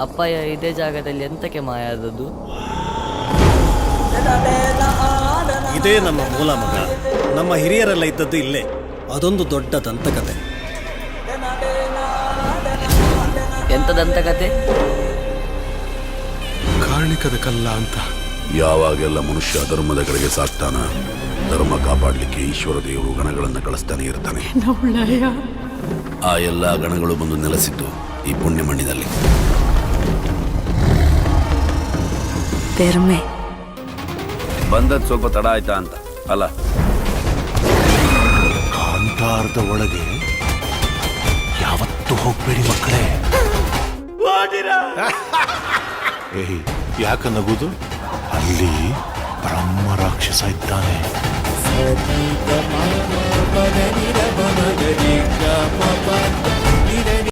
ಅಪ್ಪಯ್ಯ ಇದೇ ಜಾಗದಲ್ಲಿ ಎಂತಕ್ಕೆ ಮಾಯ ಆದದ್ದು? ಇದೇ ನಮ್ಮ ಮೂಲ ಮಗ. ನಮ್ಮ ಹಿರಿಯರೆಲ್ಲ ಇದ್ದದ್ದು ಇಲ್ಲೇ. ಅದೊಂದು ದೊಡ್ಡ ದಂತಕತೆ. ಎಂತ ದಂತಕತೆ? ಕಾರ್ಣಿಕದ ಕಲ್ಲ ಅಂತ. ಯಾವಾಗೆಲ್ಲ ಮನುಷ್ಯ ಧರ್ಮದ ಕಡೆಗೆ ಸಾಕ್ತಾನ, ಧರ್ಮ ಕಾಪಾಡಲಿಕ್ಕೆ ಈಶ್ವರ ದೇವರು ಗಣಗಳನ್ನು ಕಳಿಸ್ತಾನೆ ಇರ್ತಾನೆ. ಆ ಎಲ್ಲ ಗಣಗಳು ಬಂದು ನೆಲೆಸಿದ್ದು ಈ ಪುಣ್ಯ ಮಣ್ಣಿನಲ್ಲಿ. ಬಂದದ್ದು ಸ್ವಲ್ಪ ತಡ ಆಯ್ತಾ ಅಂತ ಅಲ್ಲ. ಕಾಂತಾರದ ಒಳಗೆ ಯಾವತ್ತೂ ಹೋಗ್ಬೇಡಿ ಮಕ್ಕಳೇ. ಏಯ್, ಯಾಕ ನಗುದು? ಅಲ್ಲಿ ಬ್ರಹ್ಮ ರಾಕ್ಷಸ ಇದ್ದಾನೆ.